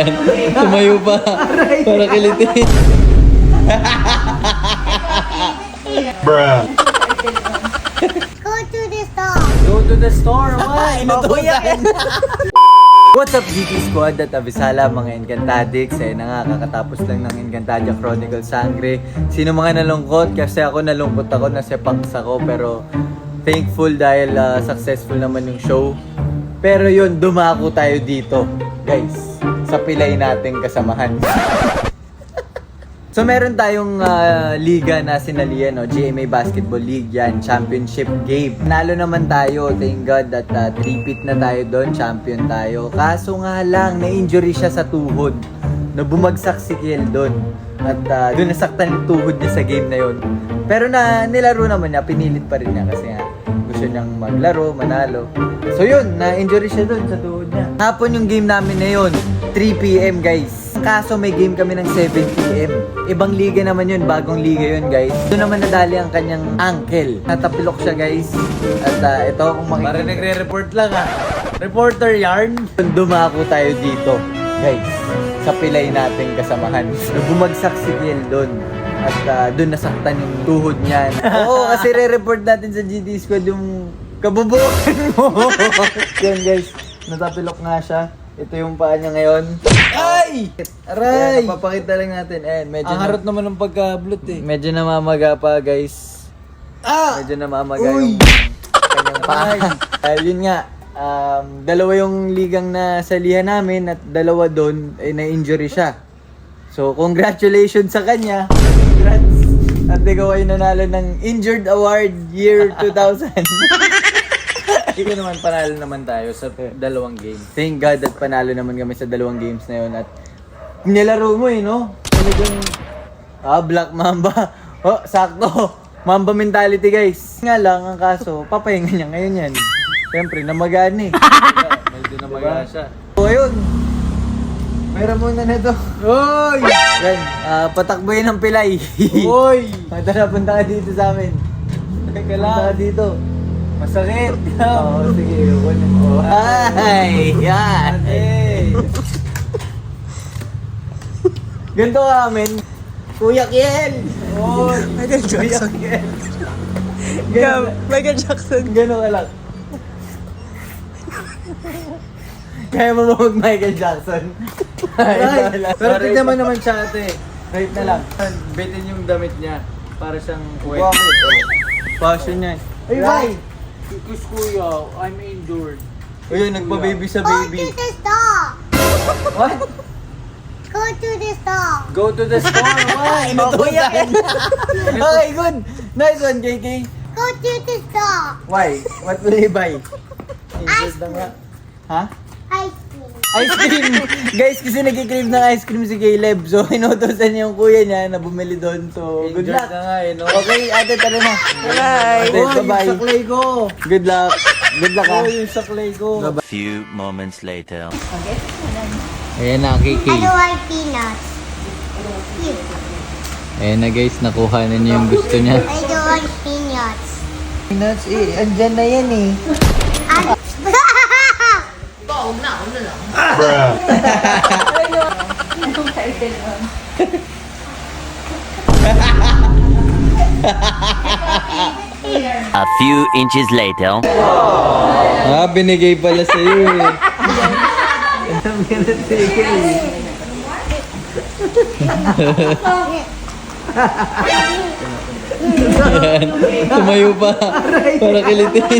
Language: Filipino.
Yan. Tumayo pa. Para kilitin. Bruh. Go to the store. Go to the store. Why? Inutusan. What's up, GT Squad at Abisala, mga Encantadix? Eh na nga, kakatapos lang ng Encantadia Chronicles Sangre. Sino mga nalungkot? Kasi ako nalungkot ako, nasepangs ako. Pero thankful dahil successful naman yung show. Pero yun, dumako tayo dito, guys, sa pilay nating kasamahan. So meron tayong liga na sinalihan, no? GMA Basketball League yan, championship game. Nalo naman tayo, thank God that 3-peat na tayo doon, champion tayo. Kaso nga lang, na-injury siya sa tuhod. Na bumagsak si Kiel doon. At doon nasaktan yung tuhod niya sa game na yon. Pero nilaro naman niya, pinilit pa rin niya kasi nga gusto niyang maglaro, manalo. So yun, na-injury siya doon sa tuhod niya. Hapon yung game namin na yun, 3 PM guys. Kaso may game kami ng 7 PM. Ibang liga naman yun, bagong liga yun guys. Doon naman nadali ang kanyang ankle. Natapilok siya guys. At ito kung makikita. Para nagre-report lang Reporter yarn. Dumako tayo dito guys, sa pilay nating kasamahan. Bumagsak si Kiel doon. At doon nasaktan yung tuhod niya. Oo, kasi re-report natin sa GT Squad yung kabubuan mo. Yan guys, natapilok nga siya. Ito yung paa niya ngayon. Ay! Aray! Papakita lang natin. Medyo Ang harot naman ng pagka-blot eh. medyo namamaga pa guys. Medyo namamaga yung kanyang paa. Yun nga, dalawa yung ligang nasalihan namin at dalawa doon ay na-injury siya. So, congratulations sa kanya. Congrats! At ikaw ay nanalo ng Injured Award Year 2000. Ikaw naman, panalo naman tayo sa dalawang game. Thank God at panalo naman kami sa dalawang games na yun. At nilaro mo no? Talagang, Black Mamba. Oh, sakto. Mamba mentality guys. Nga lang, ang kaso, papahinga niya ngayon yan. Siyempre, namagaan eh. Medyo namaga siya. So, ayun. Mayroon muna na ito. Oy! Yan, patakboyin ng pilay. Oy! Punta ka dito sa amin. Teka Punta ka lang. dito. Masakit. Oo, sige. Kunin mo. Ay! Yan! Hey! Ganito ka amin. Kuya Kiel! Oy! Michael Jackson. Kuya Kiel! Yeah, Michael Jackson. Gano'n ka lang. Kaya mo ba mag-Michael Jackson? Ay! Pero Sorry. tignan mo naman siya ate. Right na lang. Bitin yung damit niya. Para siyang kuwet. Bakit? Passion niya. Ay, bye! Because kuya, I'm injured. Ayun, nagpa-baby sa Go baby. to the store. What? Go to the store. Go to the store. Why? Inutusan. Okay, good. Nice one, KK. Go to the store. Why? What will he buy? Ice na nga. Ha? Ice cream. Ice cream! Guys, kasi nag-crave ng ice cream si Caleb. So, inutosan niya yung kuya niya na bumili doon. So, good Injured luck. ka nga eh, no? Okay, ate, tara na. Bye. Ate, Oy, bye-bye. yung saklay ko. Good luck. Good luck, ha. Oy, yung saklay ko. Few moments later. Ayan na, KK. I don't want peanuts. Ayan na, guys. Nakuha na niya yung gusto niya. I don't want peanuts. Peanuts, andyan na yan eh. Bruh. A few inches later. Binigay pala sa'yo eh. Ang ganun sige eh. Yan. Tumayo pa. Para kilitin.